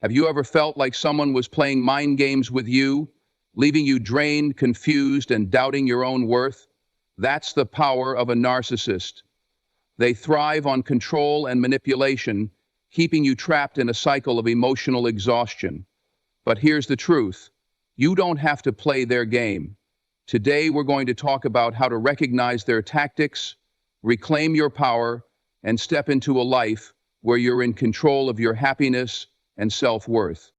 Have you ever felt like someone was playing mind games with you, leaving you drained, confused, and doubting your own worth? That's the power of a narcissist. They thrive on control and manipulation, keeping you trapped in a cycle of emotional exhaustion. But here's the truth. You don't have to play their game. Today, we're going to talk about how to recognize their tactics, reclaim your power, and step into a life where you're in control of your happiness and self-worth.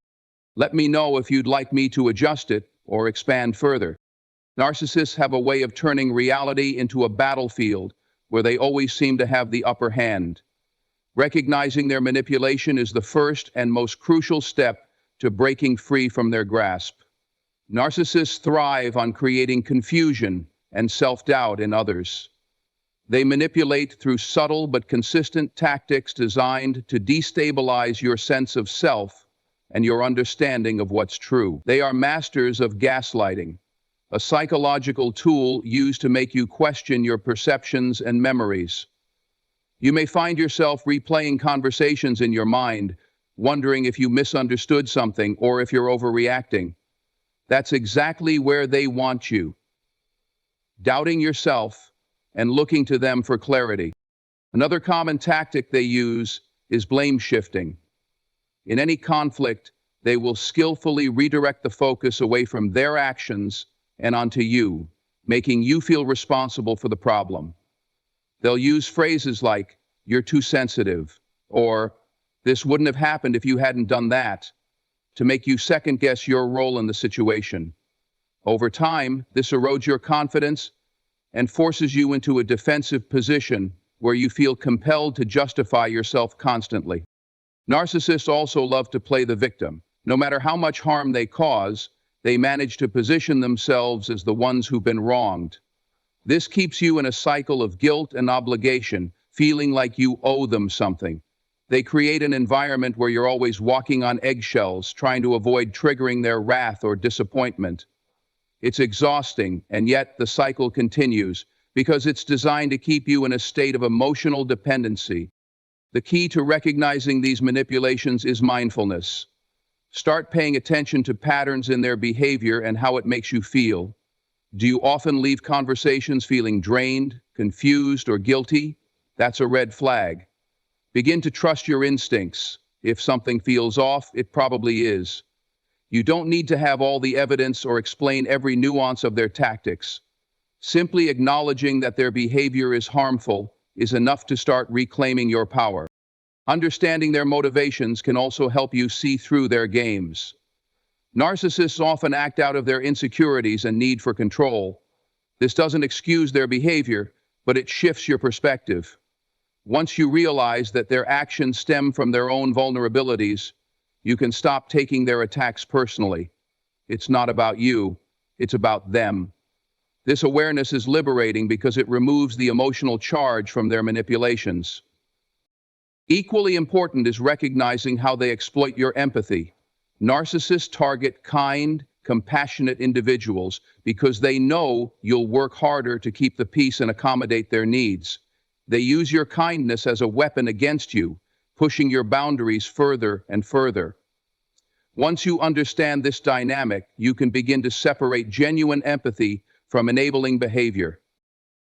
Let me know if you'd like me to adjust it or expand further. Narcissists have a way of turning reality into a battlefield where they always seem to have the upper hand. Recognizing their manipulation is the first and most crucial step to breaking free from their grasp. Narcissists thrive on creating confusion and self-doubt in others. They manipulate through subtle but consistent tactics designed to destabilize your sense of self and your understanding of what's true. They are masters of gaslighting, a psychological tool used to make you question your perceptions and memories. You may find yourself replaying conversations in your mind, wondering if you misunderstood something or if you're overreacting. That's exactly where they want you, doubting yourself and looking to them for clarity. Another common tactic they use is blame shifting. In any conflict, they will skillfully redirect the focus away from their actions and onto you, making you feel responsible for the problem. They'll use phrases like, "You're too sensitive," or "This wouldn't have happened if you hadn't done that," to make you second-guess your role in the situation. Over time, this erodes your confidence and forces you into a defensive position where you feel compelled to justify yourself constantly. Narcissists also love to play the victim. No matter how much harm they cause, they manage to position themselves as the ones who've been wronged. This keeps you in a cycle of guilt and obligation, feeling like you owe them something. They create an environment where you're always walking on eggshells, trying to avoid triggering their wrath or disappointment. It's exhausting, and yet the cycle continues because it's designed to keep you in a state of emotional dependency. The key to recognizing these manipulations is mindfulness. Start paying attention to patterns in their behavior and how it makes you feel. Do you often leave conversations feeling drained, confused, or guilty? That's a red flag. Begin to trust your instincts. If something feels off, it probably is. You don't need to have all the evidence or explain every nuance of their tactics. Simply acknowledging that their behavior is harmful is enough to start reclaiming your power. Understanding their motivations can also help you see through their games. Narcissists often act out of their insecurities and need for control. This doesn't excuse their behavior, but it shifts your perspective. Once you realize that their actions stem from their own vulnerabilities, you can stop taking their attacks personally. It's not about you, it's about them. This awareness is liberating because it removes the emotional charge from their manipulations. Equally important is recognizing how they exploit your empathy. Narcissists target kind, compassionate individuals because they know you'll work harder to keep the peace and accommodate their needs. They use your kindness as a weapon against you, pushing your boundaries further and further. Once you understand this dynamic, you can begin to separate genuine empathy from enabling behavior.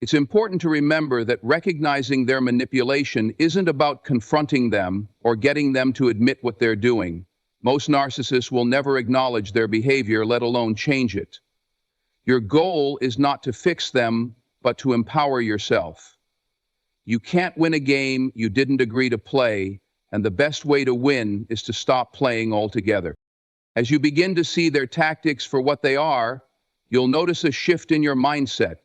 It's important to remember that recognizing their manipulation isn't about confronting them or getting them to admit what they're doing. Most narcissists will never acknowledge their behavior, let alone change it. Your goal is not to fix them, but to empower yourself. You can't win a game you didn't agree to play, and the best way to win is to stop playing altogether. As you begin to see their tactics for what they are, you'll notice a shift in your mindset.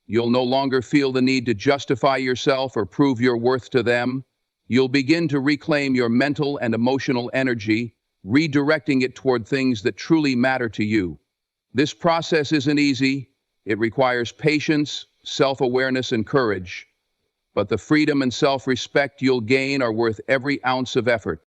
You'll no longer feel the need to justify yourself or prove your worth to them. You'll begin to reclaim your mental and emotional energy, redirecting it toward things that truly matter to you. This process isn't easy. It requires patience, self-awareness, and courage. But the freedom and self-respect you'll gain are worth every ounce of effort.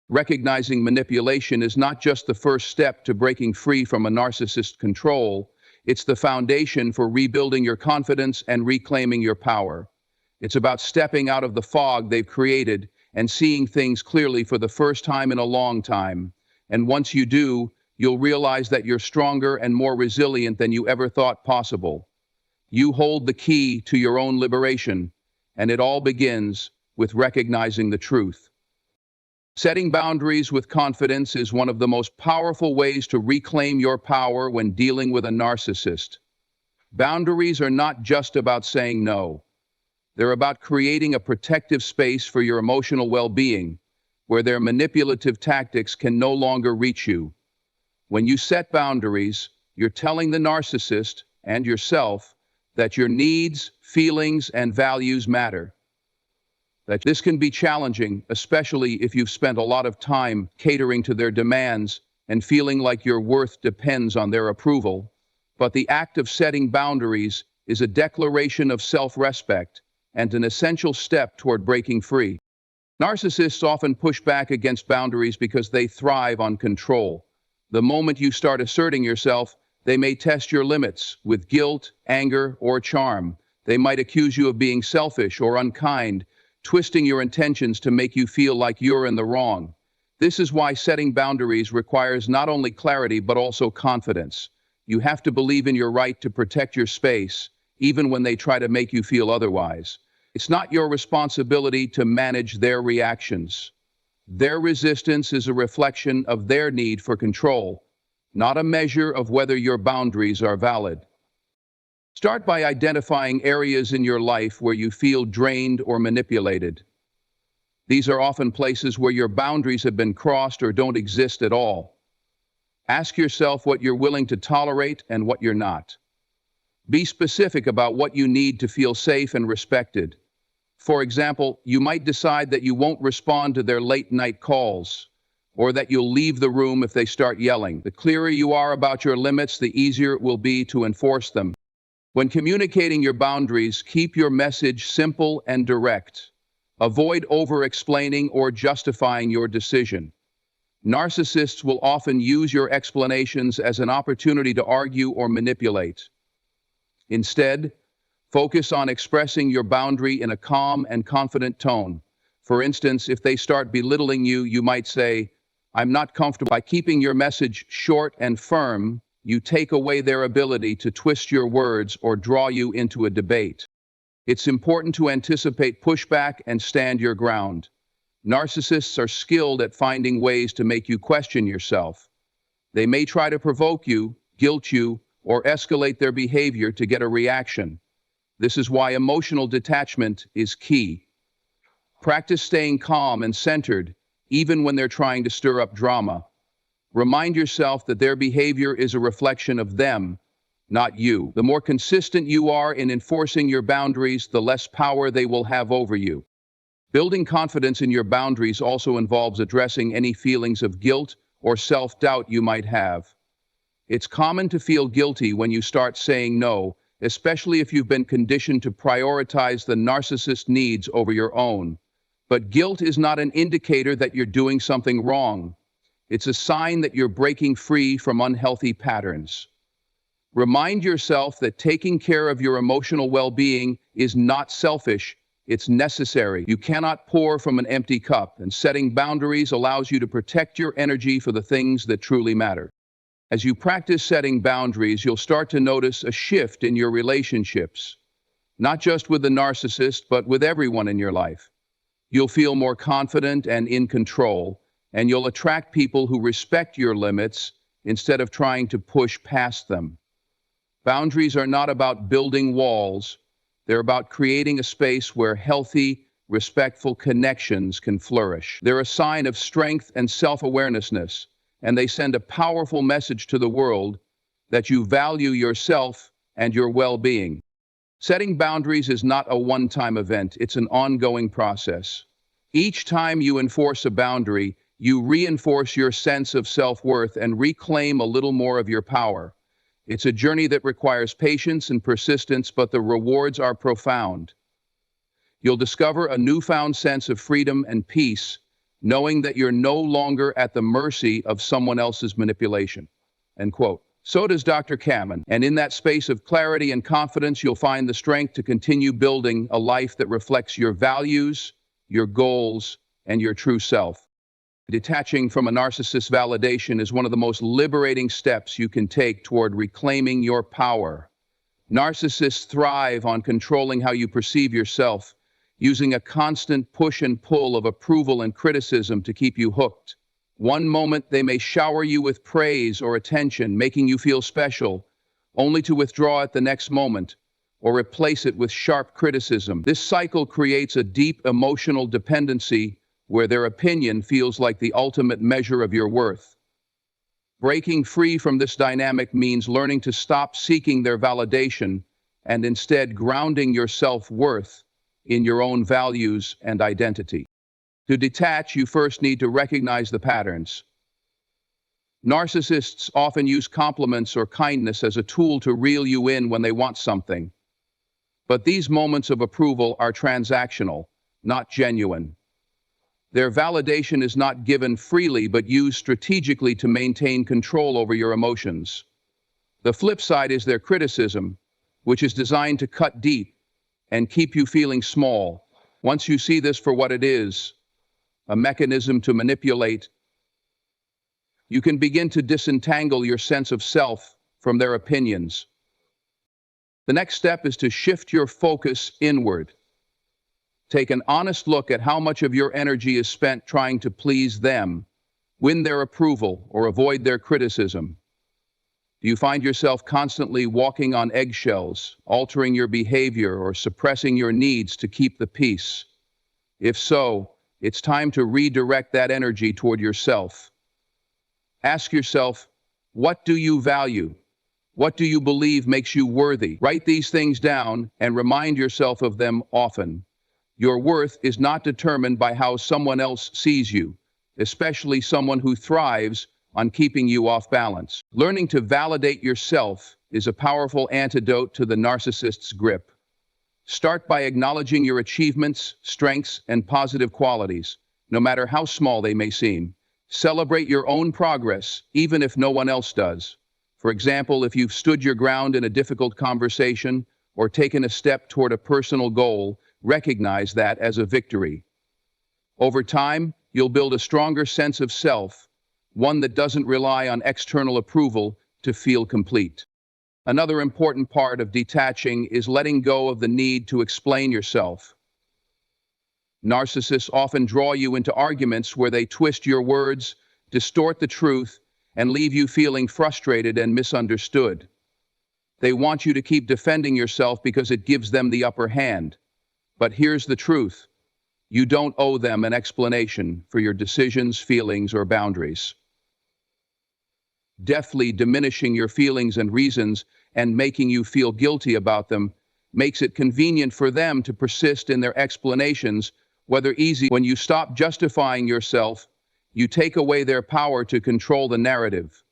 Recognizing manipulation is not just the first step to breaking free from a narcissist's control. It's the foundation for rebuilding your confidence and reclaiming your power. It's about stepping out of the fog they've created and seeing things clearly for the first time in a long time. And once you do, you'll realize that you're stronger and more resilient than you ever thought possible. You hold the key to your own liberation, and it all begins with recognizing the truth. Setting boundaries with confidence is one of the most powerful ways to reclaim your power when dealing with a narcissist. Boundaries are not just about saying no. They're about creating a protective space for your emotional well-being, where their manipulative tactics can no longer reach you. When you set boundaries, you're telling the narcissist and yourself that your needs, feelings, and values matter. That this can be challenging, especially if you've spent a lot of time catering to their demands and feeling like your worth depends on their approval. But the act of setting boundaries is a declaration of self-respect and an essential step toward breaking free. Narcissists often push back against boundaries because they thrive on control. The moment you start asserting yourself, they may test your limits with guilt, anger, or charm. They might accuse you of being selfish or unkind, twisting your intentions to make you feel like you're in the wrong. This is why setting boundaries requires not only clarity but also confidence. You have to believe in your right to protect your space, even when they try to make you feel otherwise. It's not your responsibility to manage their reactions. Their resistance is a reflection of their need for control, not a measure of whether your boundaries are valid. Start by identifying areas in your life where you feel drained or manipulated. These are often places where your boundaries have been crossed or don't exist at all. Ask yourself what you're willing to tolerate and what you're not. Be specific about what you need to feel safe and respected. For example, you might decide that you won't respond to their late-night calls, or that you'll leave the room if they start yelling. The clearer you are about your limits, the easier it will be to enforce them. When communicating your boundaries, keep your message simple and direct. Avoid over-explaining or justifying your decision. Narcissists will often use your explanations as an opportunity to argue or manipulate. Instead, focus on expressing your boundary in a calm and confident tone. For instance, if they start belittling you, you might say, "I'm not comfortable." By keeping your message short and firm, you take away their ability to twist your words or draw you into a debate. It's important to anticipate pushback and stand your ground. Narcissists are skilled at finding ways to make you question yourself. They may try to provoke you, guilt you, or escalate their behavior to get a reaction. This is why emotional detachment is key. Practice staying calm and centered, even when they're trying to stir up drama. Remind yourself that their behavior is a reflection of them, not you. The more consistent you are in enforcing your boundaries, the less power they will have over you. Building confidence in your boundaries also involves addressing any feelings of guilt or self-doubt you might have. It's common to feel guilty when you start saying no, especially if you've been conditioned to prioritize the narcissist's needs over your own. But guilt is not an indicator that you're doing something wrong. It's a sign that you're breaking free from unhealthy patterns. Remind yourself that taking care of your emotional well-being is not selfish, it's necessary. You cannot pour from an empty cup, and setting boundaries allows you to protect your energy for the things that truly matter. As you practice setting boundaries, you'll start to notice a shift in your relationships, not just with the narcissist, but with everyone in your life. You'll feel more confident and in control, and you'll attract people who respect your limits instead of trying to push past them. Boundaries are not about building walls. They're about creating a space where healthy, respectful connections can flourish. They're a sign of strength and self-awareness, and they send a powerful message to the world that you value yourself and your well-being. Setting boundaries is not a one-time event, it's an ongoing process. Each time you enforce a boundary, you reinforce your sense of self-worth and reclaim a little more of your power. It's a journey that requires patience and persistence, but the rewards are profound. You'll discover a newfound sense of freedom and peace, knowing that you're no longer at the mercy of someone else's manipulation. End quote. So does Dr. Kamen. And in that space of clarity and confidence, you'll find the strength to continue building a life that reflects your values, your goals, and your true self. Detaching from a narcissist's validation is one of the most liberating steps you can take toward reclaiming your power. Narcissists thrive on controlling how you perceive yourself, using a constant push and pull of approval and criticism to keep you hooked. One moment they may shower you with praise or attention, making you feel special, only to withdraw at the next moment or replace it with sharp criticism. This cycle creates a deep emotional dependency where their opinion feels like the ultimate measure of your worth. Breaking free from this dynamic means learning to stop seeking their validation and instead grounding your self-worth in your own values and identity. To detach, you first need to recognize the patterns. Narcissists often use compliments or kindness as a tool to reel you in when they want something. But these moments of approval are transactional, not genuine. Their validation is not given freely but used strategically to maintain control over your emotions. The flip side is their criticism, which is designed to cut deep and keep you feeling small. Once you see this for what it is, a mechanism to manipulate, you can begin to disentangle your sense of self from their opinions. The next step is to shift your focus inward. Take an honest look at how much of your energy is spent trying to please them, win their approval, or avoid their criticism. Do you find yourself constantly walking on eggshells, altering your behavior, or suppressing your needs to keep the peace? If so, it's time to redirect that energy toward yourself. Ask yourself, what do you value? What do you believe makes you worthy? Write these things down and remind yourself of them often. Your worth is not determined by how someone else sees you, especially someone who thrives on keeping you off balance. Learning to validate yourself is a powerful antidote to the narcissist's grip. Start by acknowledging your achievements, strengths, and positive qualities, no matter how small they may seem. Celebrate your own progress, even if no one else does. For example, if you've stood your ground in a difficult conversation or taken a step toward a personal goal, recognize that as a victory. Over time, you'll build a stronger sense of self, one that doesn't rely on external approval to feel complete. Another important part of detaching is letting go of the need to explain yourself. Narcissists often draw you into arguments where they twist your words, distort the truth, and leave you feeling frustrated and misunderstood. They want you to keep defending yourself because it gives them the upper hand. But here's the truth. You don't owe them an explanation for your decisions, feelings, or boundaries. Deftly diminishing your feelings and reasons and making you feel guilty about them makes it convenient for them to persist in their explanations, whether easy. When you stop justifying yourself, you take away their power to control the narrative.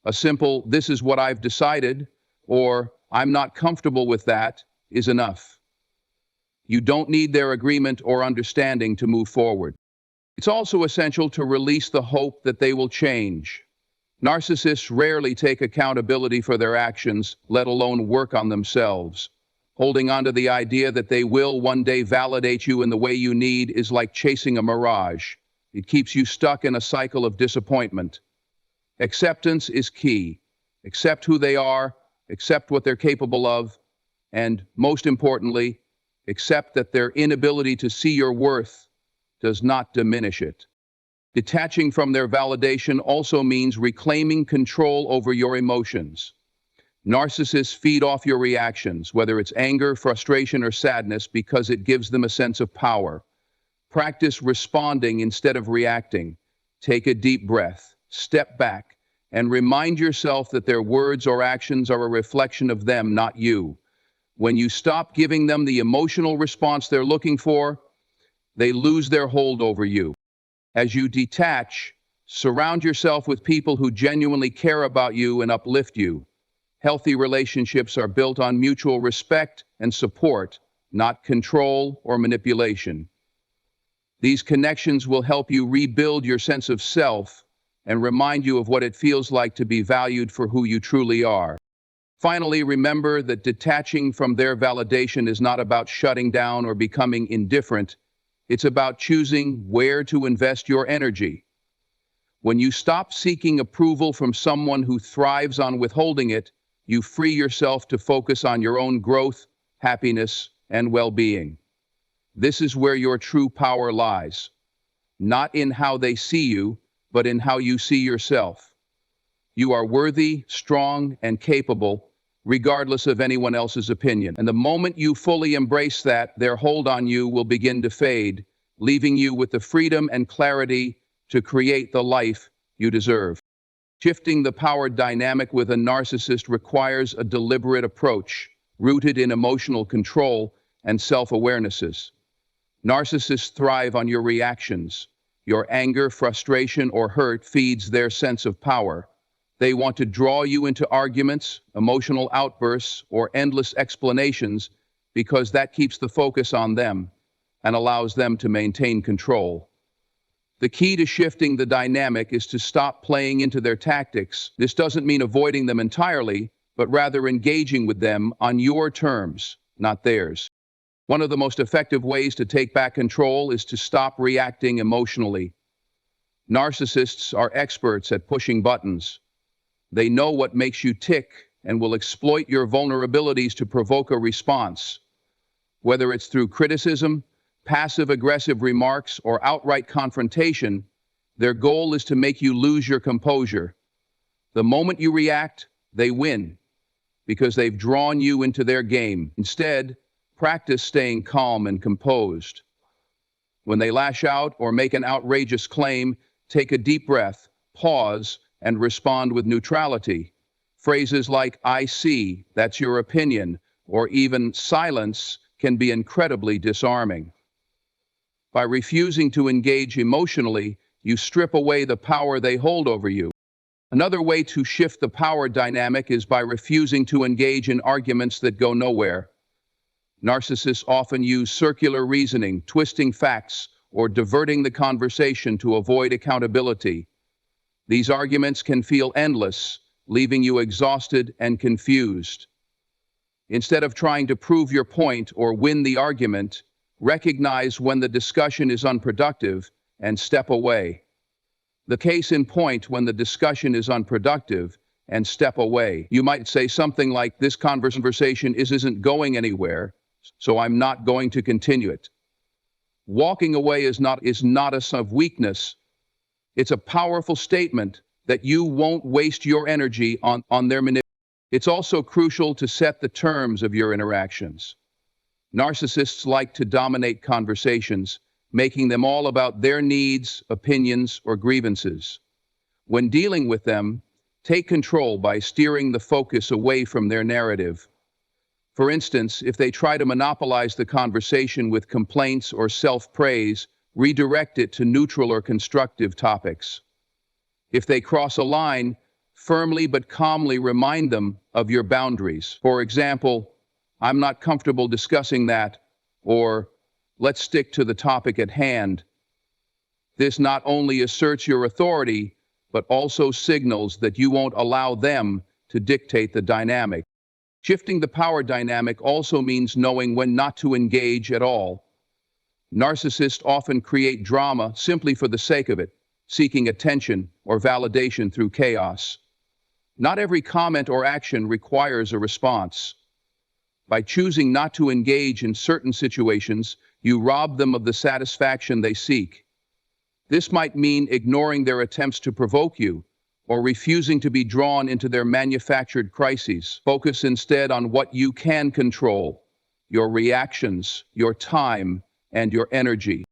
A simple, "this is what I've decided," or "I'm not comfortable with that," is enough. You don't need their agreement or understanding to move forward. It's also essential to release the hope that they will change. Narcissists rarely take accountability for their actions, let alone work on themselves. Holding on to the idea that they will one day validate you in the way you need is like chasing a mirage. It keeps you stuck in a cycle of disappointment. Acceptance is key. Accept who they are, accept what they're capable of, and most importantly, accept that their inability to see your worth does not diminish it. Detaching from their validation also means reclaiming control over your emotions. Narcissists feed off your reactions, whether it's anger, frustration, or sadness, because it gives them a sense of power. Practice responding instead of reacting. Take a deep breath, step back, and remind yourself that their words or actions are a reflection of them, not you. When you stop giving them the emotional response they're looking for, they lose their hold over you. As you detach, surround yourself with people who genuinely care about you and uplift you. Healthy relationships are built on mutual respect and support, not control or manipulation. These connections will help you rebuild your sense of self and remind you of what it feels like to be valued for who you truly are. Finally, remember that detaching from their validation is not about shutting down or becoming indifferent. It's about choosing where to invest your energy. When you stop seeking approval from someone who thrives on withholding it, you free yourself to focus on your own growth, happiness, and well-being. This is where your true power lies, not in how they see you, but in how you see yourself. You are worthy, strong, and capable, regardless of anyone else's opinion. And the moment you fully embrace that, their hold on you will begin to fade, leaving you with the freedom and clarity to create the life you deserve. Shifting the power dynamic with a narcissist requires a deliberate approach, rooted in emotional control and self-awarenesses. Narcissists thrive on your reactions. Your anger, frustration, or hurt feeds their sense of power. They want to draw you into arguments, emotional outbursts, or endless explanations because that keeps the focus on them and allows them to maintain control. The key to shifting the dynamic is to stop playing into their tactics. This doesn't mean avoiding them entirely, but rather engaging with them on your terms, not theirs. One of the most effective ways to take back control is to stop reacting emotionally. Narcissists are experts at pushing buttons. They know what makes you tick and will exploit your vulnerabilities to provoke a response. Whether it's through criticism, passive-aggressive remarks, or outright confrontation, their goal is to make you lose your composure. The moment you react, they win, because they've drawn you into their game. Instead, practice staying calm and composed. When they lash out or make an outrageous claim, take a deep breath, pause, and respond with neutrality. Phrases like, "I see, that's your opinion," or even "silence" can be incredibly disarming. By refusing to engage emotionally, you strip away the power they hold over you. Another way to shift the power dynamic is by refusing to engage in arguments that go nowhere. Narcissists often use circular reasoning, twisting facts, or diverting the conversation to avoid accountability. These arguments can feel endless, leaving you exhausted and confused. Instead of trying to prove your point or win the argument, recognize when the discussion is unproductive and step away. The case in point: when the discussion is unproductive and step away, you might say something like, "This conversation isn't going anywhere, so I'm not going to continue it." Walking away is not a sign of weakness. It's a powerful statement that you won't waste your energy on their manipulation. It's also crucial to set the terms of your interactions. Narcissists like to dominate conversations, making them all about their needs, opinions, or grievances. When dealing with them, take control by steering the focus away from their narrative. For instance, if they try to monopolize the conversation with complaints or self-praise, redirect it to neutral or constructive topics. If they cross a line, firmly but calmly remind them of your boundaries. For example, "I'm not comfortable discussing that," or "Let's stick to the topic at hand." This not only asserts your authority, but also signals that you won't allow them to dictate the dynamic. Shifting the power dynamic also means knowing when not to engage at all. Narcissists often create drama simply for the sake of it, seeking attention or validation through chaos. Not every comment or action requires a response. By choosing not to engage in certain situations, you rob them of the satisfaction they seek. This might mean ignoring their attempts to provoke you, or refusing to be drawn into their manufactured crises. Focus instead on what you can control: your reactions, your time, and your energy.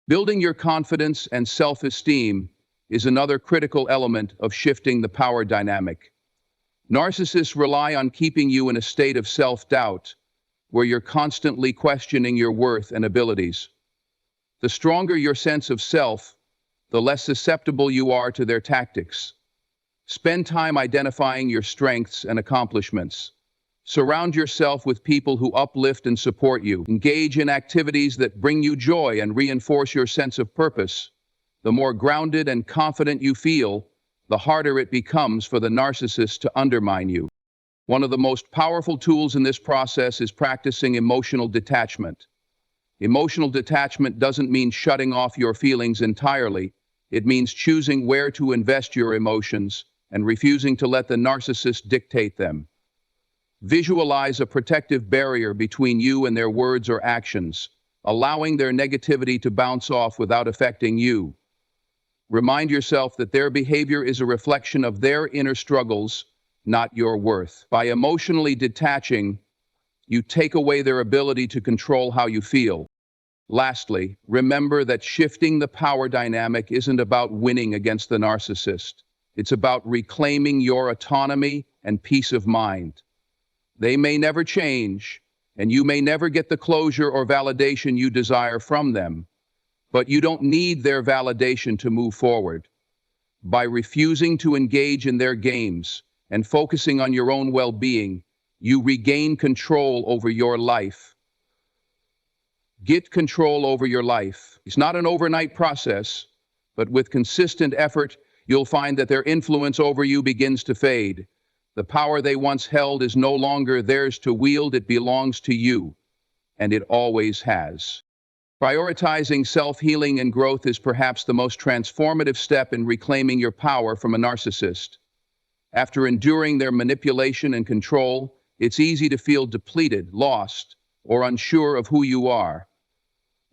Building your confidence and self-esteem is another critical element of shifting the power dynamic. Narcissists rely on keeping you in a state of self-doubt, where you're constantly questioning your worth and abilities. The stronger your sense of self, the less susceptible you are to their tactics. Spend time identifying your strengths and accomplishments. Surround yourself with people who uplift and support you. Engage in activities that bring you joy and reinforce your sense of purpose. The more grounded and confident you feel, the harder it becomes for the narcissist to undermine you. One of the most powerful tools in this process is practicing emotional detachment. Emotional detachment doesn't mean shutting off your feelings entirely. It means choosing where to invest your emotions and refusing to let the narcissist dictate them. Visualize a protective barrier between you and their words or actions, allowing their negativity to bounce off without affecting you. Remind yourself that their behavior is a reflection of their inner struggles, not your worth. By emotionally detaching, you take away their ability to control how you feel. Lastly, remember that shifting the power dynamic isn't about winning against the narcissist. It's about reclaiming your autonomy and peace of mind. They may never change, and you may never get the closure or validation you desire from them, but you don't need their validation to move forward. By refusing to engage in their games and focusing on your own well-being, you regain control over your life. Get control over your life. It's not an overnight process, but with consistent effort, you'll find that their influence over you begins to fade. The power they once held is no longer theirs to wield, it belongs to you, and it always has. Prioritizing self-healing and growth is perhaps the most transformative step in reclaiming your power from a narcissist. After enduring their manipulation and control, it's easy to feel depleted, lost, or unsure of who you are.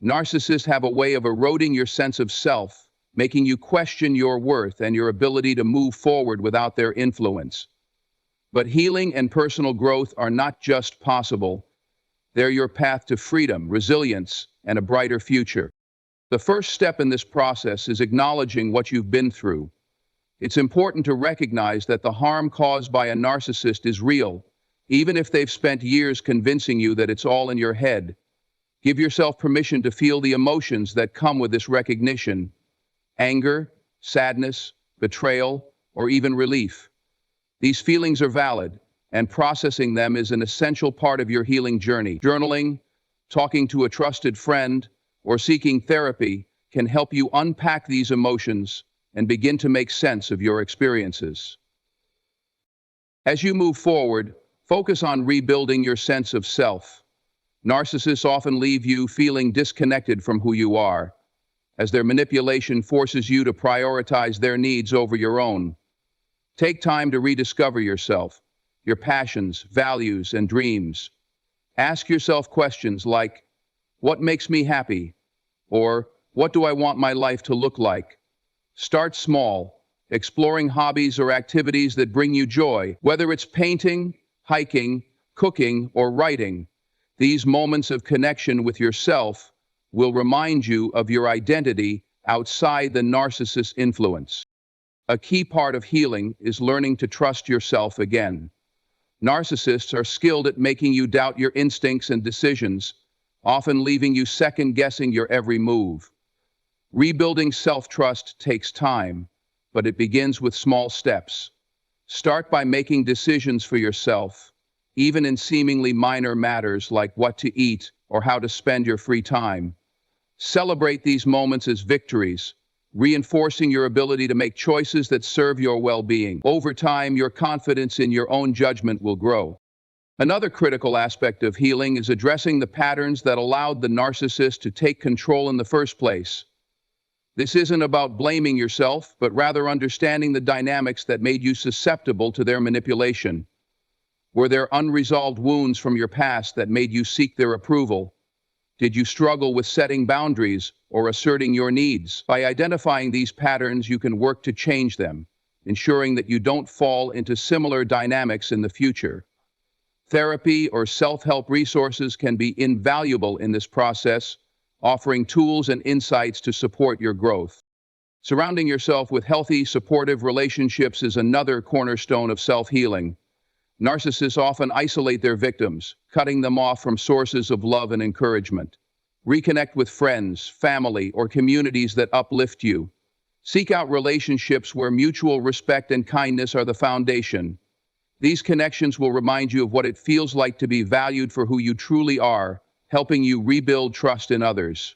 Narcissists have a way of eroding your sense of self, making you question your worth and your ability to move forward without their influence. But healing and personal growth are not just possible. They're your path to freedom, resilience, and a brighter future. The first step in this process is acknowledging what you've been through. It's important to recognize that the harm caused by a narcissist is real, even if they've spent years convincing you that it's all in your head. Give yourself permission to feel the emotions that come with this recognition: anger, sadness, betrayal, or even relief. These feelings are valid, and processing them is an essential part of your healing journey. Journaling, talking to a trusted friend, or seeking therapy can help you unpack these emotions and begin to make sense of your experiences. As you move forward, focus on rebuilding your sense of self. Narcissists often leave you feeling disconnected from who you are, as their manipulation forces you to prioritize their needs over your own. Take time to rediscover yourself, your passions, values, and dreams. Ask yourself questions like, what makes me happy? Or, what do I want my life to look like? Start small, exploring hobbies or activities that bring you joy, whether it's painting, hiking, cooking, or writing. These moments of connection with yourself will remind you of your identity outside the narcissist's influence. A key part of healing is learning to trust yourself again. Narcissists are skilled at making you doubt your instincts and decisions, often leaving you second-guessing your every move. Rebuilding self-trust takes time, but it begins with small steps. Start by making decisions for yourself, even in seemingly minor matters like what to eat or how to spend your free time. Celebrate these moments as victories, reinforcing your ability to make choices that serve your well-being. Over time, your confidence in your own judgment will grow. Another critical aspect of healing is addressing the patterns that allowed the narcissist to take control in the first place. This isn't about blaming yourself, but rather understanding the dynamics that made you susceptible to their manipulation. Were there unresolved wounds from your past that made you seek their approval? Did you struggle with setting boundaries or asserting your needs? By identifying these patterns, you can work to change them, ensuring that you don't fall into similar dynamics in the future. Therapy or self-help resources can be invaluable in this process, offering tools and insights to support your growth. Surrounding yourself with healthy, supportive relationships is another cornerstone of self-healing. Narcissists often isolate their victims, cutting them off from sources of love and encouragement. Reconnect with friends, family, or communities that uplift you. Seek out relationships where mutual respect and kindness are the foundation. These connections will remind you of what it feels like to be valued for who you truly are, helping you rebuild trust in others.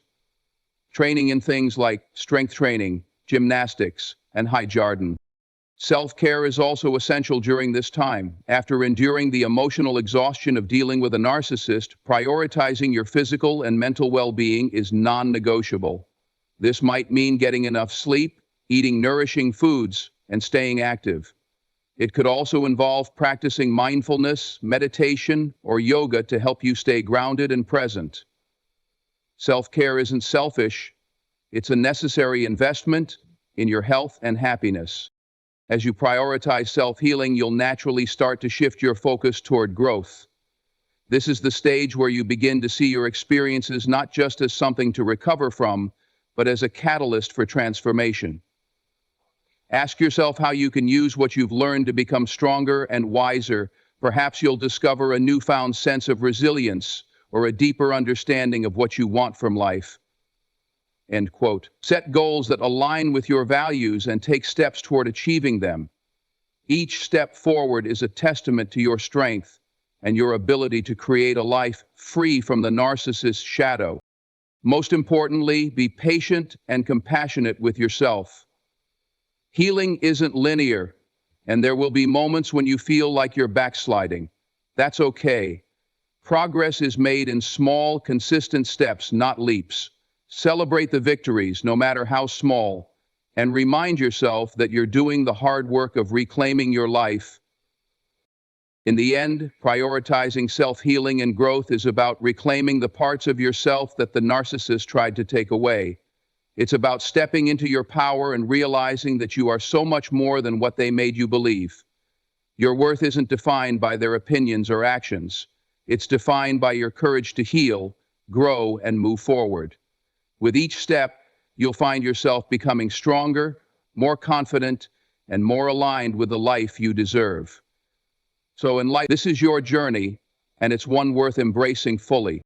Training in things like strength training, gymnastics, and high jardin. Self-care is also essential during this time. After enduring the emotional exhaustion of dealing with a narcissist, prioritizing your physical and mental well-being is non-negotiable. This might mean getting enough sleep, eating nourishing foods, and staying active. It could also involve practicing mindfulness, meditation, or yoga to help you stay grounded and present. Self-care isn't selfish, it's a necessary investment in your health and happiness. As you prioritize self-healing, you'll naturally start to shift your focus toward growth. This is the stage where you begin to see your experiences not just as something to recover from, but as a catalyst for transformation. Ask yourself how you can use what you've learned to become stronger and wiser. Perhaps you'll discover a newfound sense of resilience or a deeper understanding of what you want from life. End quote. Set goals that align with your values and take steps toward achieving them. Each step forward is a testament to your strength and your ability to create a life free from the narcissist's shadow. Most importantly, be patient and compassionate with yourself. Healing isn't linear, and there will be moments when you feel like you're backsliding. That's okay. Progress is made in small, consistent steps, not leaps. Celebrate the victories, no matter how small, and remind yourself that you're doing the hard work of reclaiming your life. In the end, prioritizing self-healing and growth is about reclaiming the parts of yourself that the narcissist tried to take away. It's about stepping into your power and realizing that you are so much more than what they made you believe. Your worth isn't defined by their opinions or actions. It's defined by your courage to heal, grow, and move forward. With each step, you'll find yourself becoming stronger, more confident, and more aligned with the life you deserve. So in life, this is your journey, and it's one worth embracing fully.